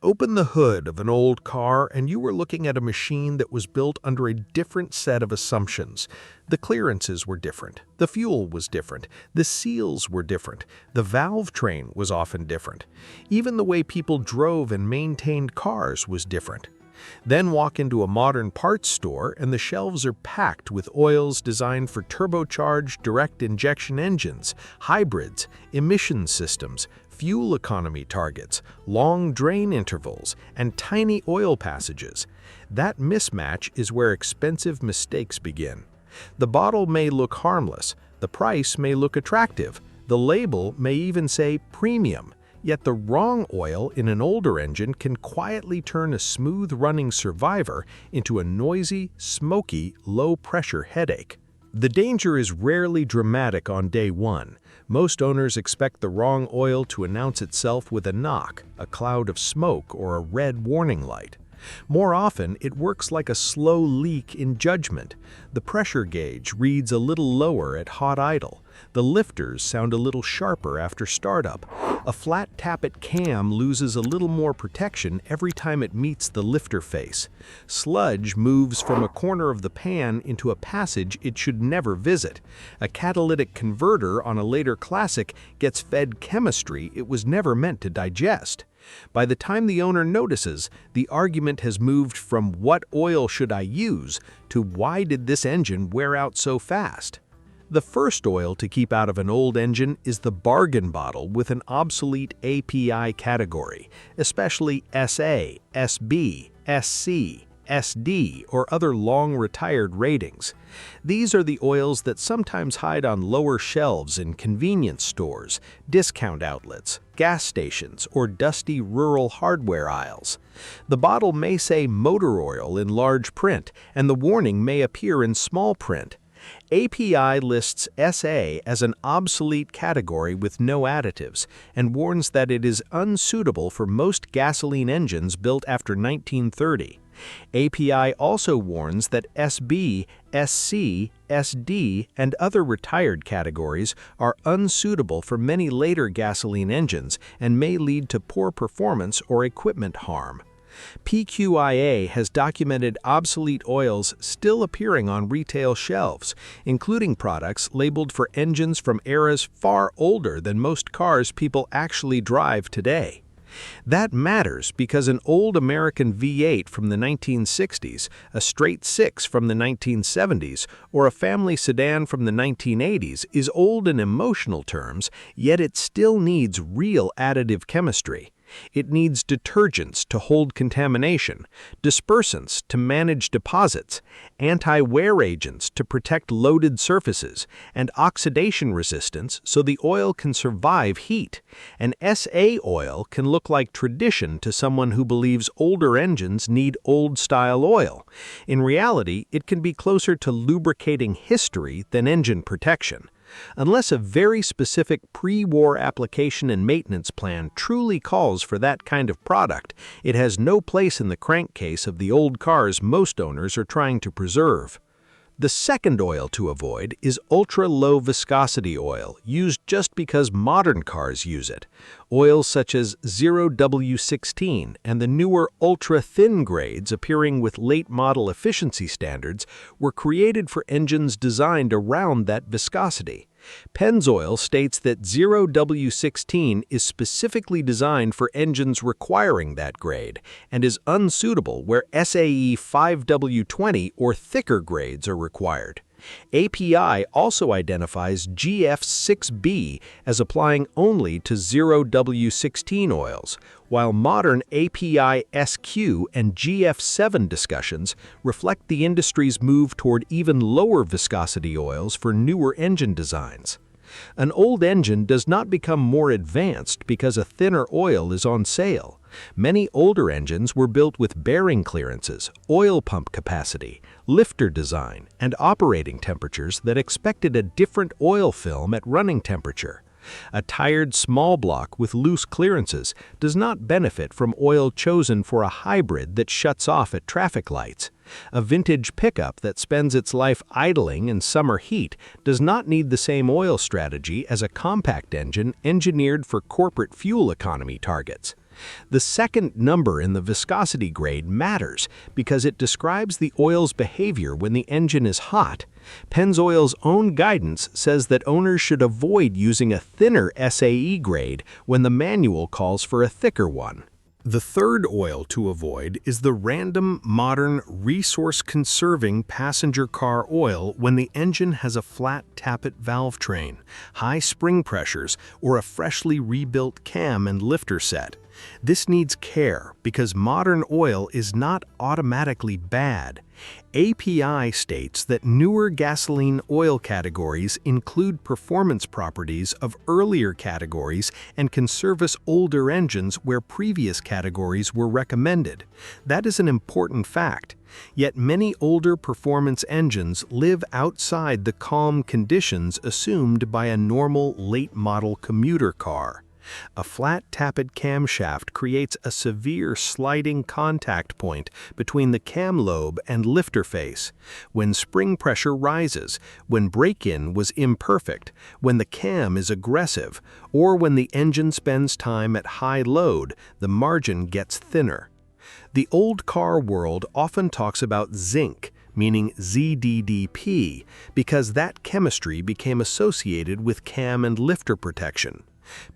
Open the hood of an old car and you were looking at a machine that was built under a different set of assumptions. The clearances were different, the fuel was different, the seals were different, the valve train was often different. Even the way people drove and maintained cars was different. Then walk into a modern parts store and the shelves are packed with oils designed for turbocharged direct injection engines, hybrids, emission systems, fuel economy targets, long drain intervals, and tiny oil passages. That mismatch is where expensive mistakes begin. The bottle may look harmless, the price may look attractive, the label may even say premium, yet the wrong oil in an older engine can quietly turn a smooth-running survivor into a noisy, smoky, low-pressure headache. The danger is rarely dramatic on day one. Most owners expect the wrong oil to announce itself with a knock, a cloud of smoke, or a red warning light. More often, it works like a slow leak in judgment. The pressure gauge reads a little lower at hot idle. The lifters sound a little sharper after startup. A flat tappet cam loses a little more protection every time it meets the lifter face. Sludge moves from a corner of the pan into a passage it should never visit. A catalytic converter on a later classic gets fed chemistry it was never meant to digest. By the time the owner notices, the argument has moved from "what oil should I use" to "why did this engine wear out so fast?" The first oil to keep out of an old engine is the bargain bottle with an obsolete API category, especially SA, SB, SC, SD, or other long-retired ratings. These are the oils that sometimes hide on lower shelves in convenience stores, discount outlets, gas stations, or dusty rural hardware aisles. The bottle may say motor oil in large print, and the warning may appear in small print. API lists SA as an obsolete category with no additives and warns that it is unsuitable for most gasoline engines built after 1930. API also warns that SB, SC, SD, and other retired categories are unsuitable for many later gasoline engines and may lead to poor performance or equipment harm. PQIA has documented obsolete oils still appearing on retail shelves, including products labeled for engines from eras far older than most cars people actually drive today. That matters because an old American V8 from the 1960s, a straight six from the 1970s, or a family sedan from the 1980s is old in emotional terms, yet it still needs real additive chemistry. It needs detergents to hold contamination, dispersants to manage deposits, anti-wear agents to protect loaded surfaces, and oxidation resistance so the oil can survive heat. An SA oil can look like tradition to someone who believes older engines need old-style oil. In reality, it can be closer to lubricating history than engine protection. Unless a very specific pre-war application and maintenance plan truly calls for that kind of product, it has no place in the crankcase of the old cars most owners are trying to preserve. The second oil to avoid is ultra-low viscosity oil, used just because modern cars use it. Oils such as 0W16 and the newer ultra-thin grades appearing with late-model efficiency standards were created for engines designed around that viscosity. Pennzoil states that 0W16 is specifically designed for engines requiring that grade and is unsuitable where SAE 5W20 or thicker grades are required. API also identifies GF6B as applying only to 0W16 oils, while modern API SQ and GF7 discussions reflect the industry's move toward even lower viscosity oils for newer engine designs. An old engine does not become more advanced because a thinner oil is on sale. Many older engines were built with bearing clearances, oil pump capacity, lifter design, and operating temperatures that expected a different oil film at running temperature. A tired small block with loose clearances does not benefit from oil chosen for a hybrid that shuts off at traffic lights. A vintage pickup that spends its life idling in summer heat does not need the same oil strategy as a compact engine engineered for corporate fuel economy targets. The second number in the viscosity grade matters because it describes the oil's behavior when the engine is hot. Pennzoil's own guidance says that owners should avoid using a thinner SAE grade when the manual calls for a thicker one. The third oil to avoid is the random, modern, resource-conserving passenger car oil when the engine has a flat tappet valve train, high spring pressures, or a freshly rebuilt cam and lifter set. This needs care because modern oil is not automatically bad. API states that newer gasoline oil categories include performance properties of earlier categories and can service older engines where previous categories were recommended. That is an important fact. Yet many older performance engines live outside the calm conditions assumed by a normal late-model commuter car. A flat tappet camshaft creates a severe sliding contact point between the cam lobe and lifter face. When spring pressure rises, when break-in was imperfect, when the cam is aggressive, or when the engine spends time at high load, the margin gets thinner. The old car world often talks about zinc, meaning ZDDP, because that chemistry became associated with cam and lifter protection.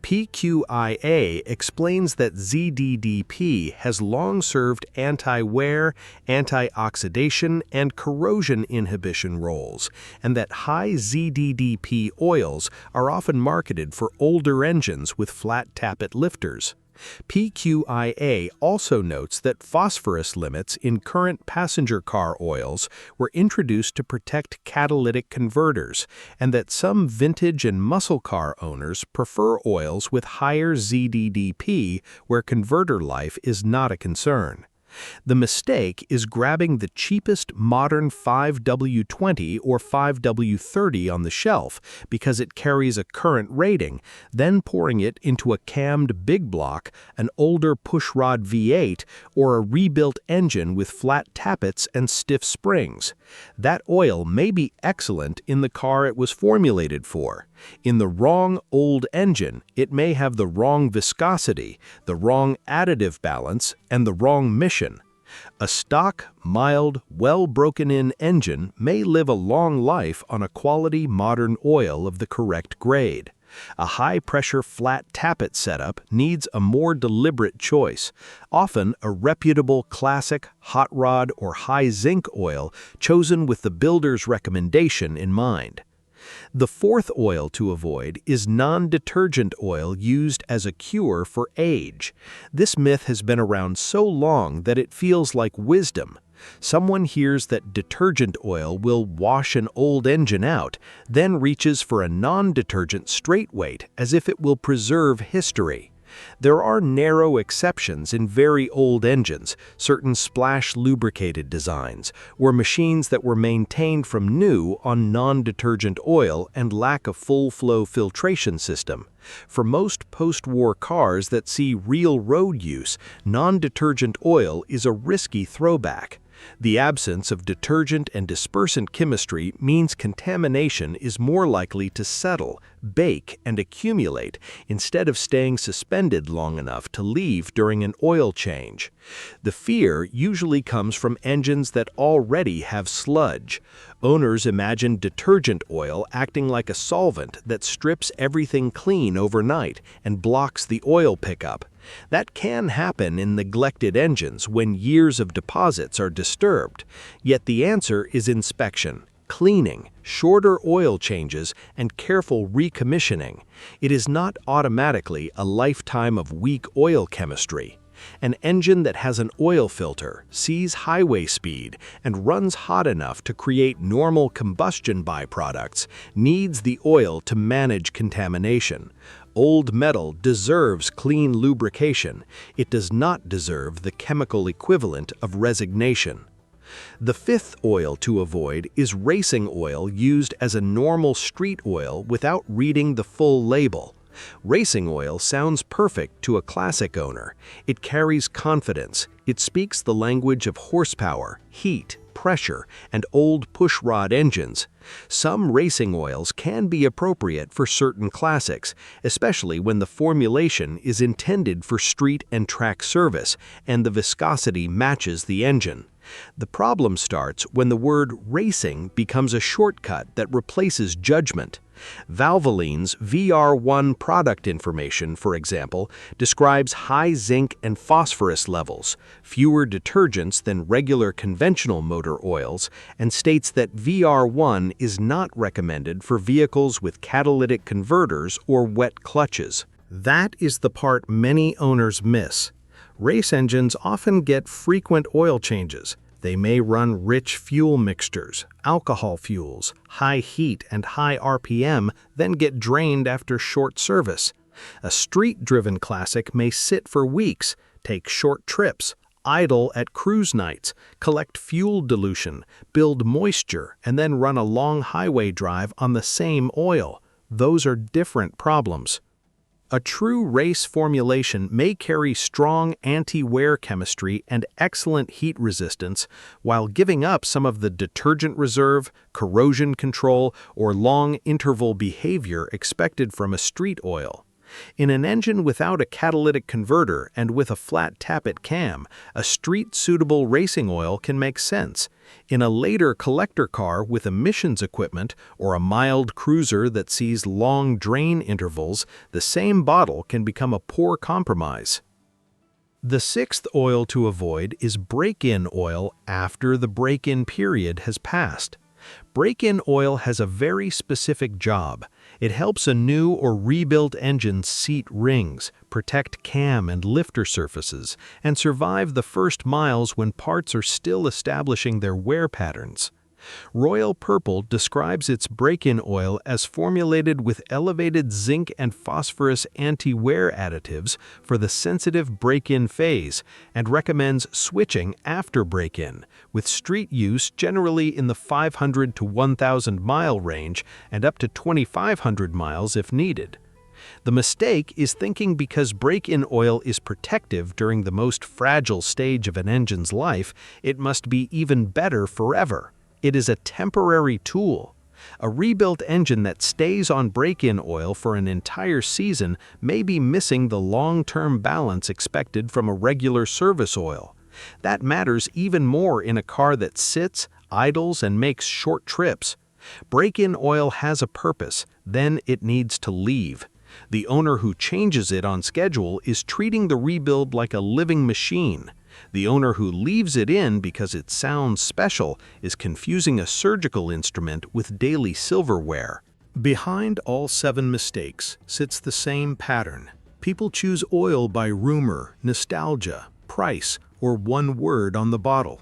PQIA explains that ZDDP has long served anti-wear, anti-oxidation, and corrosion inhibition roles, and that high ZDDP oils are often marketed for older engines with flat tappet lifters. PQIA also notes that phosphorus limits in current passenger car oils were introduced to protect catalytic converters, and that some vintage and muscle car owners prefer oils with higher ZDDP where converter life is not a concern. The mistake is grabbing the cheapest modern 5W20 or 5W30 on the shelf because it carries a current rating, then pouring it into a cammed big block, an older pushrod V8, or a rebuilt engine with flat tappets and stiff springs. That oil may be excellent in the car it was formulated for. In the wrong old engine, it may have the wrong viscosity, the wrong additive balance, and the wrong mission. A stock, mild, well-broken-in engine may live a long life on a quality modern oil of the correct grade. A high-pressure flat tappet setup needs a more deliberate choice, often a reputable classic, hot rod, or high-zinc oil chosen with the builder's recommendation in mind. The fourth oil to avoid is non-detergent oil used as a cure for age. This myth has been around so long that it feels like wisdom. Someone hears that detergent oil will wash an old engine out, then reaches for a non-detergent straightweight as if it will preserve history. There are narrow exceptions in very old engines, certain splash-lubricated designs, or machines that were maintained from new on non-detergent oil and lack a full-flow filtration system. For most post-war cars that see real road use, non-detergent oil is a risky throwback. The absence of detergent and dispersant chemistry means contamination is more likely to settle, bake, and accumulate instead of staying suspended long enough to leave during an oil change. The fear usually comes from engines that already have sludge. Owners imagine detergent oil acting like a solvent that strips everything clean overnight and blocks the oil pickup. That can happen in neglected engines when years of deposits are disturbed. Yet the answer is inspection, cleaning, shorter oil changes, and careful recommissioning. It is not automatically a lifetime of weak oil chemistry. An engine that has an oil filter, sees highway speed, and runs hot enough to create normal combustion byproducts needs the oil to manage contamination. Old metal deserves clean lubrication. It does not deserve the chemical equivalent of resignation. The fifth oil to avoid is racing oil used as a normal street oil without reading the full label. Racing oil sounds perfect to a classic owner. It carries confidence. It speaks the language of horsepower, heat, pressure and old pushrod engines. Some racing oils can be appropriate for certain classics, especially when the formulation is intended for street and track service and the viscosity matches the engine. The problem starts when the word racing becomes a shortcut that replaces judgment. Valvoline's VR1 product information, for example, describes high zinc and phosphorus levels, fewer detergents than regular conventional motor oils, and states that VR1 is not recommended for vehicles with catalytic converters or wet clutches. That is the part many owners miss. Race engines often get frequent oil changes. They may run rich fuel mixtures, alcohol fuels, high heat and high RPM, then get drained after short service. A street-driven classic may sit for weeks, take short trips, idle at cruise nights, collect fuel dilution, build moisture, and then run a long highway drive on the same oil. Those are different problems. A true race formulation may carry strong anti-wear chemistry and excellent heat resistance while giving up some of the detergent reserve, corrosion control, or long interval behavior expected from a street oil. In an engine without a catalytic converter and with a flat tappet cam, a street-suitable racing oil can make sense. In a later collector car with emissions equipment or a mild cruiser that sees long drain intervals, the same bottle can become a poor compromise. The sixth oil to avoid is break-in oil after the break-in period has passed. Break-in oil has a very specific job. It helps a new or rebuilt engine seat rings, protect cam and lifter surfaces, and survive the first miles when parts are still establishing their wear patterns. Royal Purple describes its break-in oil as formulated with elevated zinc and phosphorus anti-wear additives for the sensitive break-in phase and recommends switching after break-in, with street use generally in the 500 to 1,000 mile range and up to 2,500 miles if needed. The mistake is thinking because break-in oil is protective during the most fragile stage of an engine's life, it must be even better forever. It is a temporary tool. A rebuilt engine that stays on break-in oil for an entire season may be missing the long-term balance expected from a regular service oil. That matters even more in a car that sits, idles, and makes short trips. Break-in oil has a purpose, then it needs to leave. The owner who changes it on schedule is treating the rebuild like a living machine. The owner who leaves it in because it sounds special is confusing a surgical instrument with daily silverware. Behind all 7 mistakes sits the same pattern. People choose oil by rumor, nostalgia, price, or one word on the bottle.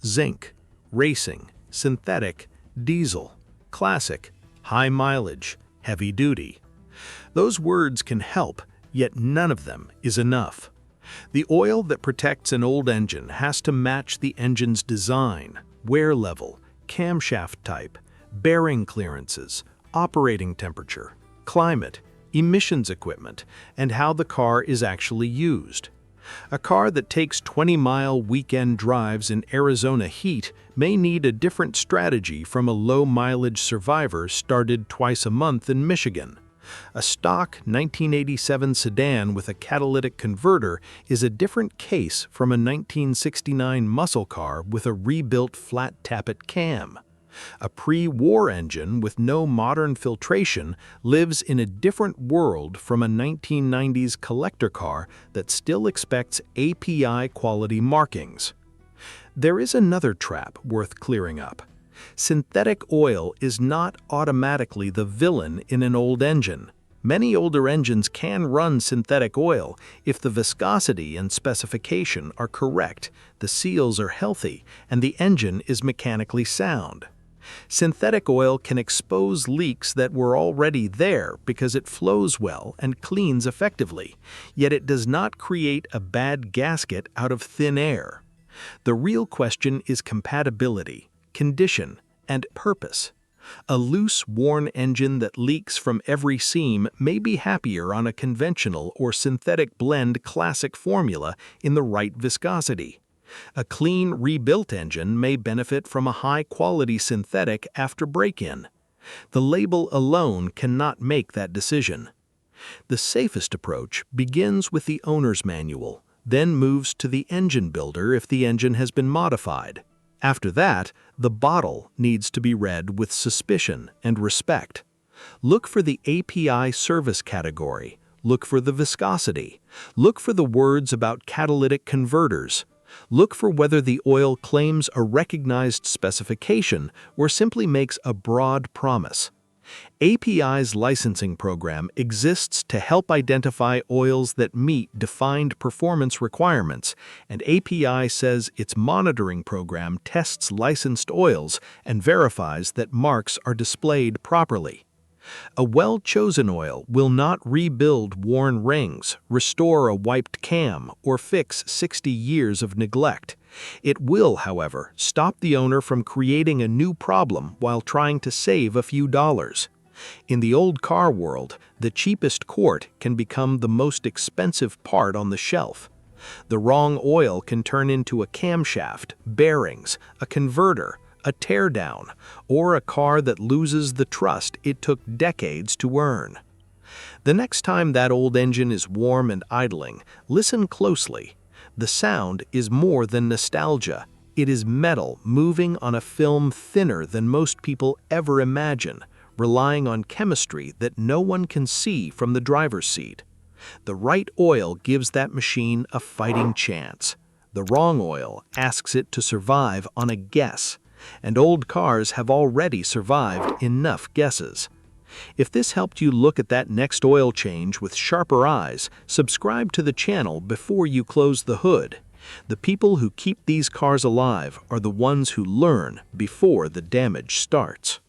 Zinc, racing, synthetic, diesel, classic, high mileage, heavy duty. Those words can help, yet none of them is enough. The oil that protects an old engine has to match the engine's design, wear level, camshaft type, bearing clearances, operating temperature, climate, emissions equipment, and how the car is actually used. A car that takes 20-mile weekend drives in Arizona heat may need a different strategy from a low-mileage survivor started twice a month in Michigan. A stock 1987 sedan with a catalytic converter is a different case from a 1969 muscle car with a rebuilt flat tappet cam. A pre-war engine with no modern filtration lives in a different world from a 1990s collector car that still expects API quality markings. There is another trap worth clearing up. Synthetic oil is not automatically the villain in an old engine. Many older engines can run synthetic oil if the viscosity and specification are correct, the seals are healthy, and the engine is mechanically sound. Synthetic oil can expose leaks that were already there because it flows well and cleans effectively, yet it does not create a bad gasket out of thin air. The real question is compatibility, condition, and purpose. A loose, worn engine that leaks from every seam may be happier on a conventional or synthetic blend classic formula in the right viscosity. A clean, rebuilt engine may benefit from a high-quality synthetic after break-in. The label alone cannot make that decision. The safest approach begins with the owner's manual, then moves to the engine builder if the engine has been modified. After that, the bottle needs to be read with suspicion and respect. Look for the API service category. Look for the viscosity. Look for the words about catalytic converters. Look for whether the oil claims a recognized specification or simply makes a broad promise. API's licensing program exists to help identify oils that meet defined performance requirements, and API says its monitoring program tests licensed oils and verifies that marks are displayed properly. A well-chosen oil will not rebuild worn rings, restore a wiped cam, or fix 60 years of neglect. It will, however, stop the owner from creating a new problem while trying to save a few dollars. In the old car world, the cheapest quart can become the most expensive part on the shelf. The wrong oil can turn into a camshaft, bearings, a converter, a teardown, or a car that loses the trust it took decades to earn. The next time that old engine is warm and idling, listen closely. The sound is more than nostalgia. It is metal moving on a film thinner than most people ever imagine, relying on chemistry that no one can see from the driver's seat. The right oil gives that machine a fighting chance. The wrong oil asks it to survive on a guess. And old cars have already survived enough guesses. If this helped you look at that next oil change with sharper eyes, subscribe to the channel before you close the hood. The people who keep these cars alive are the ones who learn before the damage starts.